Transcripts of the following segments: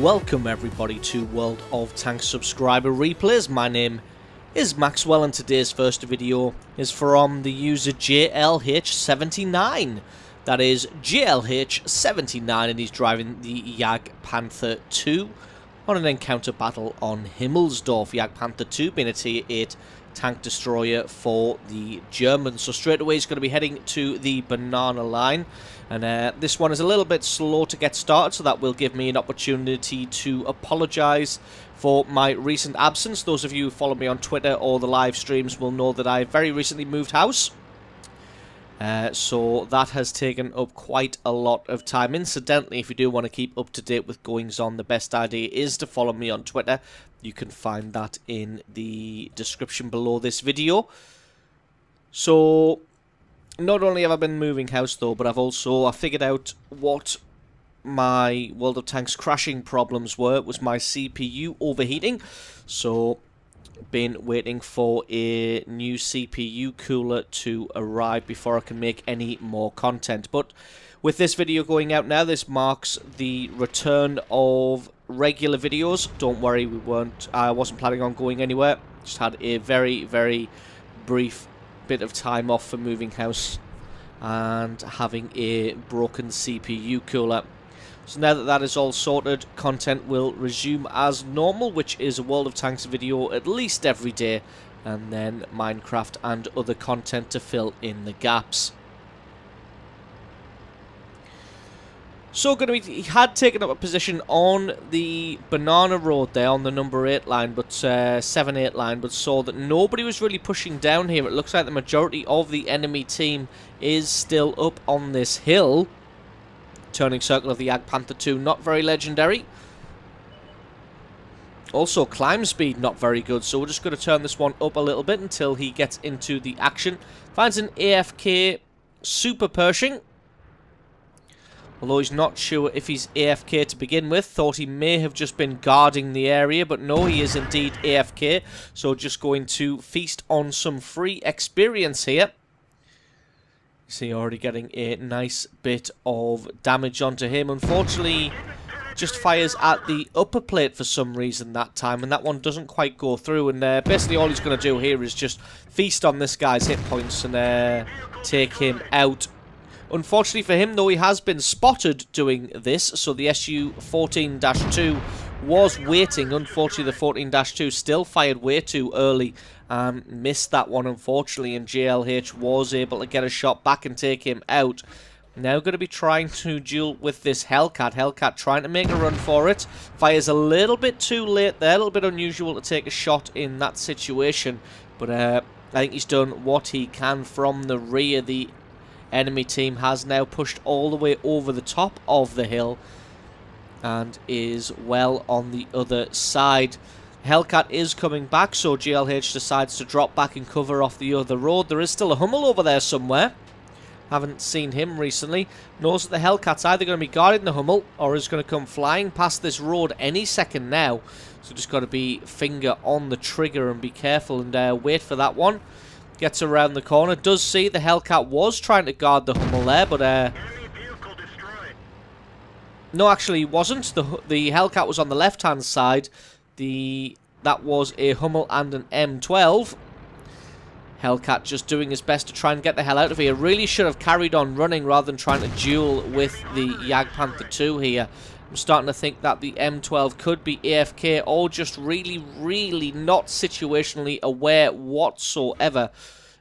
Welcome everybody to World of Tanks subscriber replays. My name is Maxwell and today's first video is from the user JLH79. That is JLH79 and he's driving the Jagdpanther 2 on an encounter battle on Himmelsdorf. Jagdpanther 2 being a tier 8 tank destroyer for the Germans. So straight away he's going to be heading to the banana line. And this one is a little bit slow to get started, so that will give me an opportunity to apologise for my recent absence. Those of you who follow me on Twitter or the live streams will know that I very recently moved house. So that has taken up quite a lot of time. Incidentally, if you do want to keep up to date with goings on, the best idea is to follow me on Twitter. You can find that in the description below this video. So not only have I been moving house though, but I figured out what my World of Tanks crashing problems were. It was my CPU overheating. So been waiting for a new CPU cooler to arrive before I can make any more content. But with this video going out now, this marks the return of regular videos. Don't worry, I wasn't planning on going anywhere. Just had a very brief bit of time off for moving house and having a broken CPU cooler. So now that that is all sorted, content will resume as normal, which is a World of Tanks video at least every day, and then Minecraft and other content to fill in the gaps. So he had taken up a position on the banana road there on the number 8 line, but 7-8 line, but saw that nobody was really pushing down here. It looks like the majority of the enemy team is still up on this hill. Turning circle of the Jagdpanther 2, not very legendary. Also, climb speed not very good, so we're just going to turn this one up a little bit until he gets into the action. Finds an AFK Super Pershing. Although he's not sure if he's AFK to begin with. Thought he may have just been guarding the area, but no, he is indeed AFK. So just going to feast on some free experience here. See, already getting a nice bit of damage onto him. Unfortunately, just fires at the upper plate for some reason that time, and that one doesn't quite go through. And basically all he's going to do here is just feast on this guy's hit points and take him out. Unfortunately for him, though, he has been spotted doing this, so the Su-14-2 was waiting. Unfortunately, the 14-2 still fired way too early and missed that one, unfortunately, and JLH was able to get a shot back and take him out. Now going to be trying to duel with this Hellcat. Hellcat trying to make a run for it. Fires a little bit too late there, a little bit unusual to take a shot in that situation, but I think he's done what he can from the rear. The enemy team has now pushed all the way over the top of the hill and is well on the other side. Hellcat is coming back, so GLH decides to drop back and cover off the other road. There is still a Hummel over there somewhere. Haven't seen him recently. Knows that the Hellcat's either going to be guarding the Hummel or is going to come flying past this road any second now. So just got to be finger on the trigger and be careful and wait for that one. Gets around the corner. Does see the Hellcat was trying to guard the Hummel there, but no, actually he wasn't. The Hellcat was on the left-hand side. That was a Hummel and an M12. Hellcat just doing his best to try and get the hell out of here. Really should have carried on running rather than trying to duel with the Jagdpanther 2 here. I'm starting to think that the M12 could be AFK or just really not situationally aware whatsoever,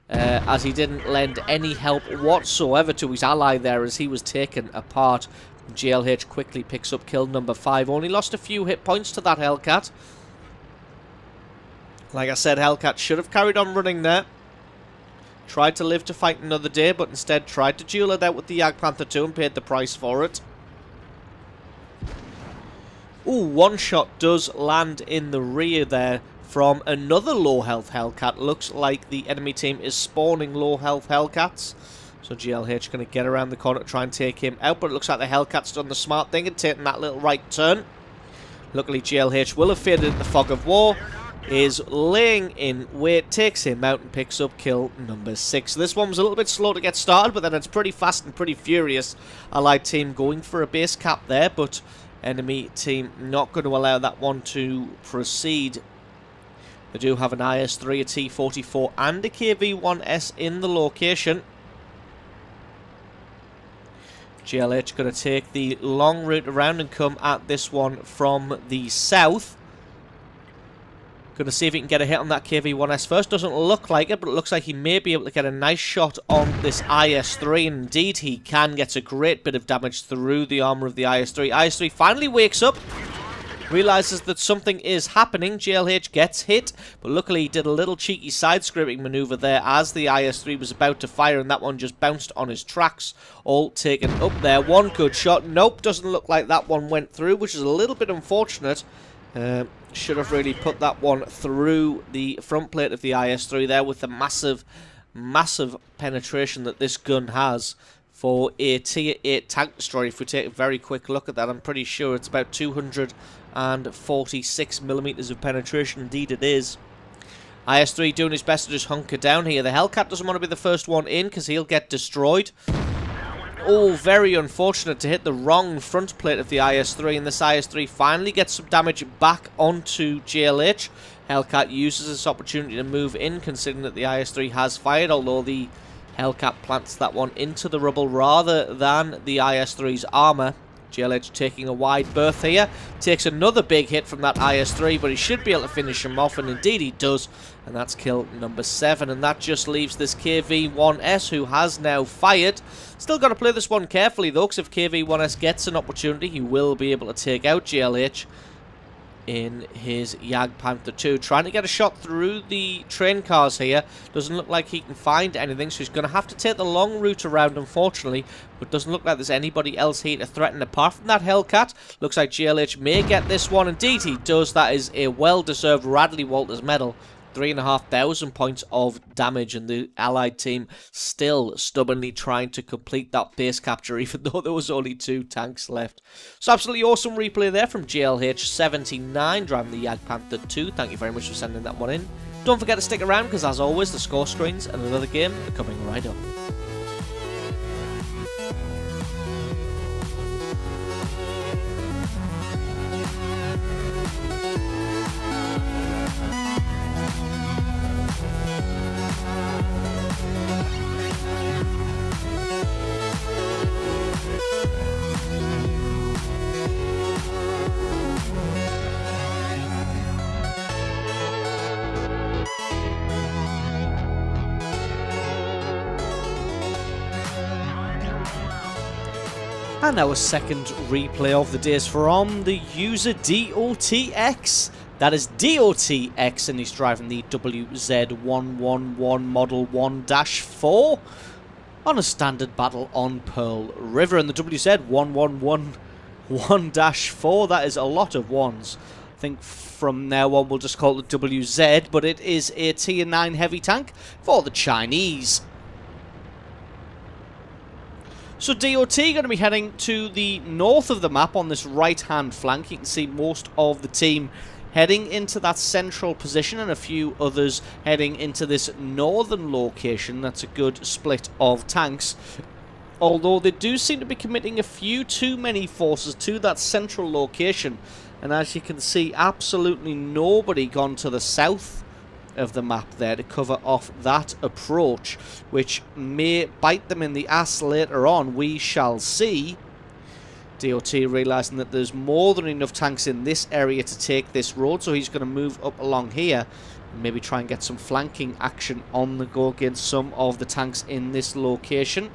as he didn't lend any help whatsoever to his ally there as he was taken apart. JLH quickly picks up kill number 5. Only lost a few hit points to that Hellcat. Like I said, Hellcat should have carried on running there. Tried to live to fight another day, but instead tried to duel it out with the Jagdpanther 2 and paid the price for it. Ooh, one shot does land in the rear there from another low health Hellcat. Looks like the enemy team is spawning low health Hellcats. So GLH going to get around the corner to try and take him out, but it looks like the Hellcat's done the smart thing and taken that little right turn. Luckily GLH will have faded in the fog of war. Is laying in wait, takes him out and picks up kill number 6. This one was a little bit slow to get started, but then it's pretty fast and pretty furious. Allied team going for a base cap there, but Enemy team not going to allow that one to proceed. They do have an IS-3, a T-44 and a KV-1S in the location. GLH going to take the long route around and come at this one from the south. Going to see if he can get a hit on that KV-1S first. Doesn't look like it, but it looks like he may be able to get a nice shot on this IS-3. And indeed, he can. Gets a great bit of damage through the armour of the IS-3. IS-3 finally wakes up. Realises that something is happening. GLH gets hit, but luckily he did a little cheeky side-scraping manoeuvre there as the IS-3 was about to fire, and that one just bounced on his tracks. All taken up there. One good shot. Nope, doesn't look like that one went through, which is a little bit unfortunate. Should have really put that one through the front plate of the IS-3 there with the massive, massive penetration that this gun has for a Tier 8 tank destroyer. If we take a very quick look at that, I'm pretty sure it's about 246mm of penetration. Indeed it is. IS-3 doing his best to just hunker down here. The Hellcat doesn't want to be the first one in because he'll get destroyed. Oh, very unfortunate to hit the wrong front plate of the IS-3, and this IS-3 finally gets some damage back onto GLH. Hellcat uses this opportunity to move in, considering that the IS-3 has fired, although the Hellcat plants that one into the rubble rather than the IS-3's armour. GLH taking a wide berth here. Takes another big hit from that IS-3, but he should be able to finish him off, and indeed he does. And that's kill number 7. And that just leaves this KV-1S, who has now fired. Still got to play this one carefully, though, because if KV-1S gets an opportunity, he will be able to take out GLH in his Jagdpanther 2. Trying to get a shot through the train cars here. Doesn't look like he can find anything, so he's going to have to take the long route around, unfortunately. But doesn't look like there's anybody else here to threaten apart from that Hellcat. Looks like GLH may get this one. Indeed he does. That is a well-deserved Radley Walters medal. 3,500 points of damage, and the Allied team still stubbornly trying to complete that base capture, even though there was only 2 tanks left. So absolutely awesome replay there from GLH79 driving the Jagdpanther 2. Thank you very much for sending that one in. Don't forget to stick around, because as always, the score screens and another game are coming right up. And our second replay of the day is from the user DOTX. That is DOTX, and he's driving the WZ111 Model 1-4 on a standard battle on Pearl River. And the WZ111 1-4, that is a lot of ones. I think from now on we'll just call it the WZ, but it is a Tier 9 heavy tank for the Chinese. So DOT going to be heading to the north of the map on this right-hand flank. You can see most of the team heading into that central position, and a few others heading into this northern location. That's a good split of tanks. Although they do seem to be committing a few too many forces to that central location. And as you can see, absolutely nobody gone to the south of the map there to cover off that approach, which may bite them in the ass later on. We shall see. DOT realising that there's more than enough tanks in this area to take this road, so he's going to move up along here and maybe try and get some flanking action on the go against some of the tanks in this location.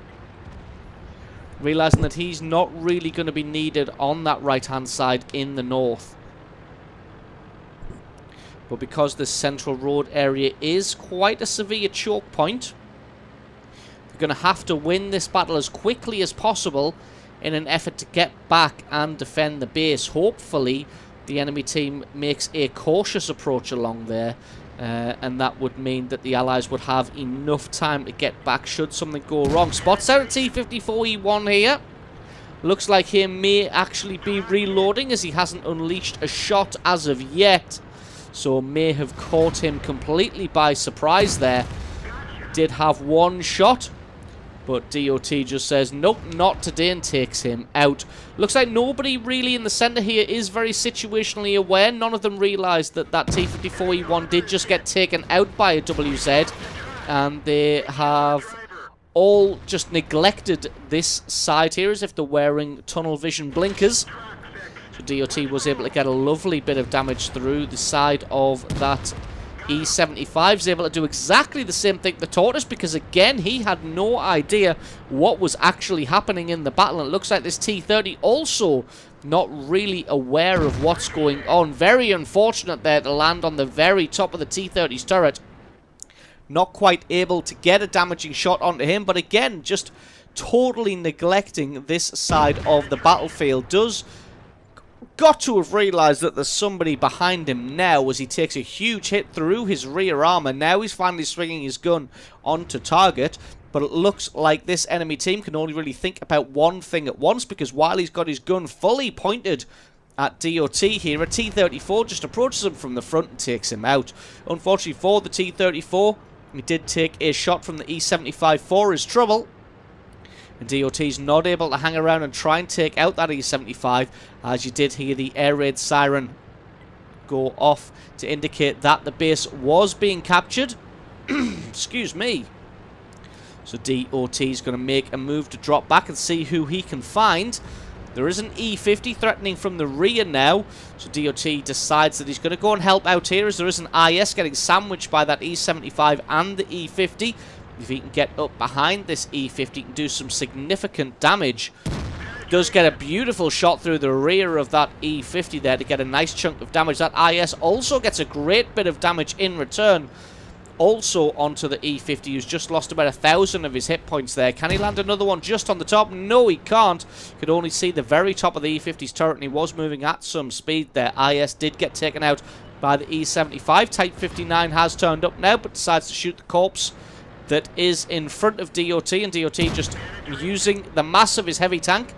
Realising that he's not really going to be needed on that right hand side in the north. But because this central road area is quite a severe choke point, they're going to have to win this battle as quickly as possible in an effort to get back and defend the base. Hopefully, the enemy team makes a cautious approach along there, and that would mean that the Allies would have enough time to get back should something go wrong. Spots out a T-54E1 here. Looks like he may actually be reloading, as he hasn't unleashed a shot as of yet. So may have caught him completely by surprise there. Did have one shot, But DOT just says, nope, not today, and takes him out. Looks like nobody really in the centre here is very situationally aware. None of them realised that that T-54E1 did just get taken out by a WZ. And they have all just neglected this side here as if they're wearing tunnel vision blinkers. So DOT was able to get a lovely bit of damage through the side of that E75. Is able to do exactly the same thing to Tortoise, because again he had no idea what was actually happening in the battle. And it looks like this T30 also not really aware of what's going on. Very unfortunate there to land on the very top of the T30's turret. Not quite able to get a damaging shot onto him, but again just totally neglecting this side of the battlefield. Does got to have realised that there's somebody behind him now as he takes a huge hit through his rear armour. Now he's finally swinging his gun onto target, but it looks like this enemy team can only really think about one thing at once, because while he's got his gun fully pointed at DOT here, a T-34 just approaches him from the front and takes him out. Unfortunately for the T-34, he did take a shot from the E-75 for his trouble. And DOT's not able to hang around and try and take out that E-75, as you did hear the air raid siren go off to indicate that the base was being captured. Excuse me. So DOT's going to make a move to drop back and see who he can find. There is an E-50 threatening from the rear now. So DOT decides that he's going to go and help out here, as there is an IS getting sandwiched by that E-75 and the E-50. If he can get up behind this E-50, he can do some significant damage. Does get a beautiful shot through the rear of that E-50 there to get a nice chunk of damage. That IS also gets a great bit of damage in return. Also onto the E-50, who's just lost about 1,000 of his hit points there. Can he land another one just on the top? No, he can't. You could only see the very top of the E-50's turret, and he was moving at some speed there. IS did get taken out by the E-75. Type 59 has turned up now, but decides to shoot the corpse that is in front of DOT, and DOT just using the mass of his heavy tank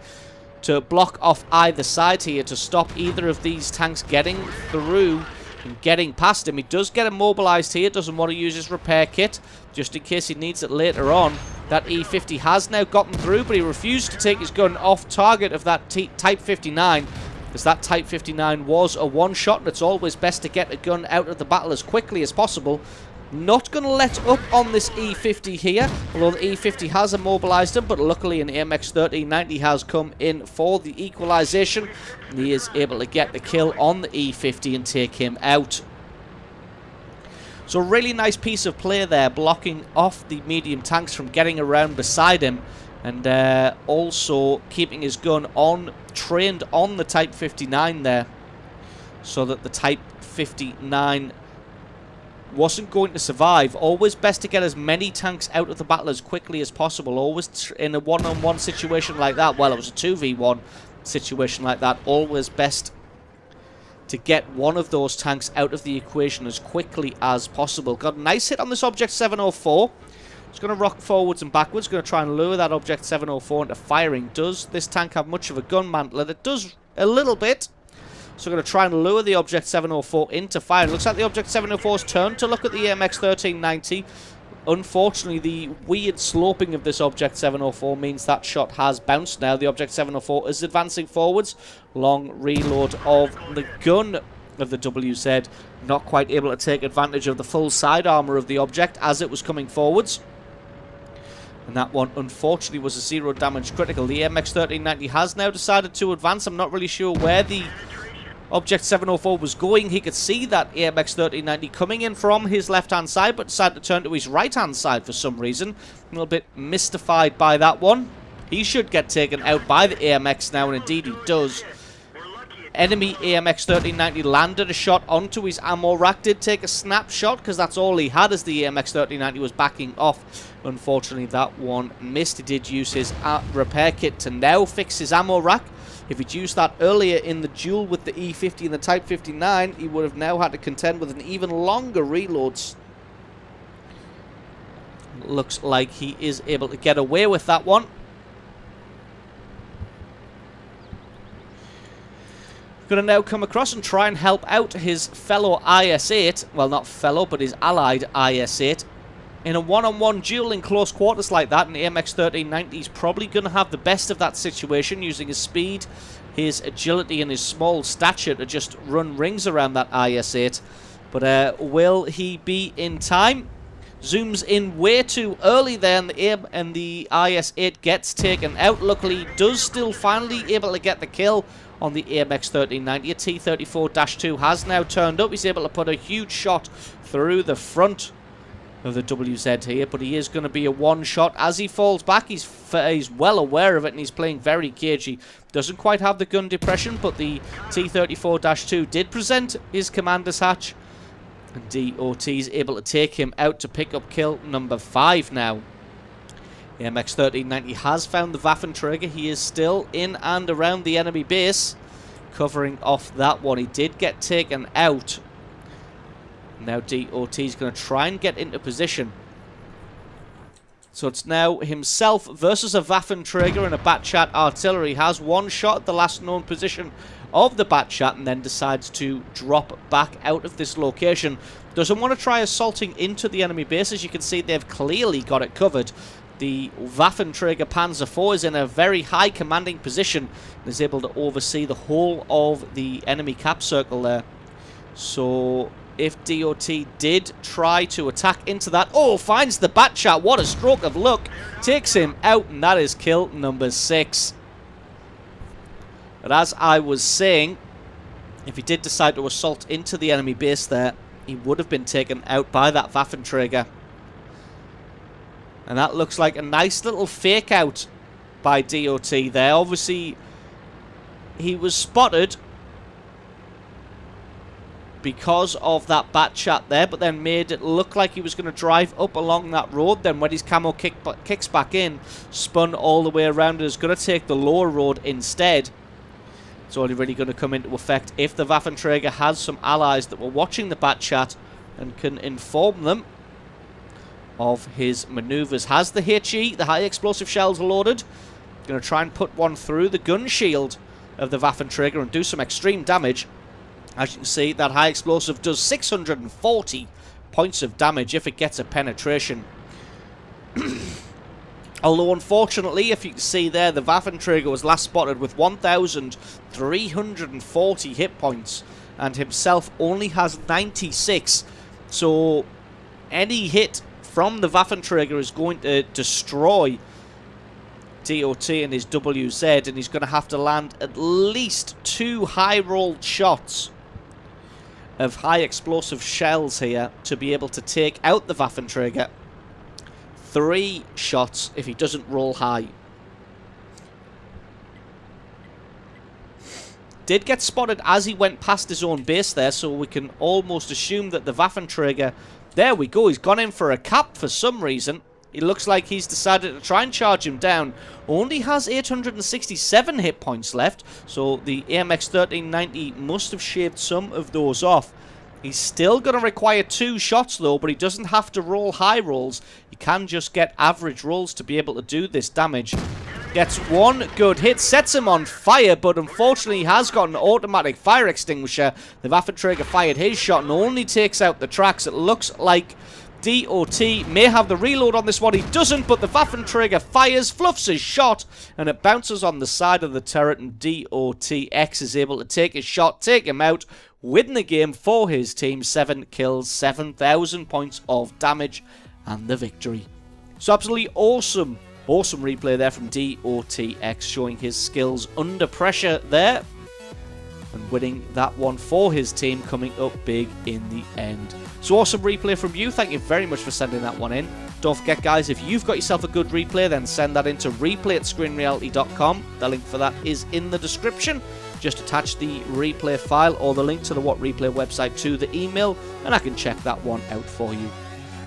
to block off either side here to stop either of these tanks getting through and getting past him. He does get immobilized here, doesn't want to use his repair kit just in case he needs it later on. That E-50 has now gotten through, but he refused to take his gun off target of that Type 59, as that Type 59 was a one-shot, and it's always best to get a gun out of the battle as quickly as possible. Not going to let up on this E-50 here, although the E-50 has immobilized him, but luckily an AMX 1390 has come in for the equalization, and he is able to get the kill on the E-50 and take him out. So a really nice piece of play there, blocking off the medium tanks from getting around beside him, and also keeping his gun trained on the Type 59 there, so that the Type 59 wasn't going to survive. Always best to get as many tanks out of the battle as quickly as possible. Always in a one-on-one situation like that, well, it was a 2v1 situation like that, always best to get one of those tanks out of the equation as quickly as possible. Got a nice hit on this Object 704. It's going to rock forwards and backwards, going to try and lure that Object 704 into firing. Does this tank have much of a gun mantle? It does a little bit. So we're going to try and lure the Object 704 into fire. It looks like the Object 704's turned to look at the AMX 1390. Unfortunately, the weird sloping of this Object 704 means that shot has bounced now. The Object 704 is advancing forwards. Long reload of the gun of the WZ. Not quite able to take advantage of the full side armor of the object as it was coming forwards. And that one, unfortunately, was a 0 damage critical. The AMX 1390 has now decided to advance. I'm not really sure where the Object 704 was going. He could see that AMX 1390 coming in from his left-hand side, but decided to turn to his right-hand side for some reason. A little bit mystified by that one. He should get taken out by the AMX now, and indeed he does. Enemy AMX 1390 landed a shot onto his ammo rack, did take a snapshot because that's all he had as the AMX 1390 was backing off. Unfortunately, that one missed. He did use his repair kit to now fix his ammo rack. If he'd used that earlier in the duel with the E-50 and the Type 59, he would have now had to contend with an even longer reloads. Looks like he is able to get away with that one. Going to now come across and try and help out his fellow IS-8. Well, not fellow, but his allied IS-8. In a one-on-one duel in close quarters like that, an AMX 1390 is probably going to have the best of that situation, using his speed, his agility and his small stature to just run rings around that IS-8. But will he be in time? Zooms in way too early there, and the IS-8 gets taken out. Luckily, does still finally able to get the kill on the AMX 1390. A T-34-2 has now turned up. He's able to put a huge shot through the front of the WZ here, but he is going to be a one-shot as he falls back. He's well aware of it, and he's playing very cagey. Doesn't quite have the gun depression, but the T-34-2 did present his commander's hatch, and DOT is able to take him out to pick up kill number 5 now. The MX 1390 has found the Waffenträger. He is still in and around the enemy base, covering off that one. He did get taken out. Now DOT is going to try and get into position. So it's now himself versus a Waffenträger and a Batchat artillery. Has one shot at the last known position of the Batchat and then decides to drop back out of this location. Doesn't want to try assaulting into the enemy base. As you can see, they've clearly got it covered. The Waffenträger Panzer IV is in a very high commanding position and is able to oversee the whole of the enemy cap circle there. So if DOT did try to attack into that, oh, finds the Batchat. What a stroke of luck. Takes him out, and that is kill number 6. But as I was saying, if he did decide to assault into the enemy base there, he would have been taken out by that Waffenträger. And that looks like a nice little fake out by DOT there. Obviously, he was spotted because of that Batchat there, but then made it look like he was going to drive up along that road. Then when his camo kicks back in, spun all the way around and is going to take the lower road instead. It's only really going to come into effect if the Waffenträger has some allies that were watching the Batchat and can inform them of his maneuvers. Has the HE, the high explosive shells, loaded. Going to try and put one through the gun shield of the Waffenträger and do some extreme damage. As you can see, that high explosive does 640 points of damage if it gets a penetration. Although, unfortunately, if you can see there, the Waffenträger was last spotted with 1,340 hit points, and himself only has 96. So, any hit from the Waffenträger is going to destroy DOT and his WZ, and he's going to have to land at least 2 high-rolled shots of high explosive shells here to be able to take out the Waffenträger. 3 shots if he doesn't roll high. Did get spotted as he went past his own base there, so we can almost assume that the Waffenträger... There we go, he's gone in for a cap for some reason. It looks like he's decided to try and charge him down. Only has 867 hit points left, so the AMX 1390 must have shaved some of those off. He's still going to require 2 shots though, but he doesn't have to roll high rolls. He can just get average rolls to be able to do this damage. Gets 1 good hit, sets him on fire, but unfortunately he has got an automatic fire extinguisher. The Waffenträger fired his shot and only takes out the tracks. It looks like DOT may have the reload on this one. He doesn't, but the Waffenträger fires, fluffs his shot, and it bounces on the side of the turret, and DOTX is able to take his shot, take him out, win the game for his team. 7 kills, 7,000 points of damage, and the victory. So absolutely awesome replay there from DOTX, showing his skills under pressure there, and winning that one for his team, coming up big in the end. So awesome replay from you. Thank you very much for sending that one in. Don't forget, guys, if you've got yourself a good replay, then send that in to replay@screenreality.com. The link for that is in the description. Just attach the replay file or the link to the What Replay website to the email, and I can check that one out for you.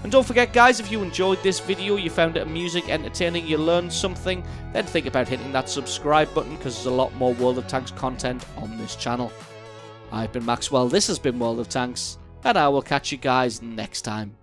And don't forget, guys, if you enjoyed this video, you found it amusing, entertaining, you learned something, then think about hitting that subscribe button, because there's a lot more World of Tanks content on this channel. I've been Maxwell, this has been World of Tanks, and I will catch you guys next time.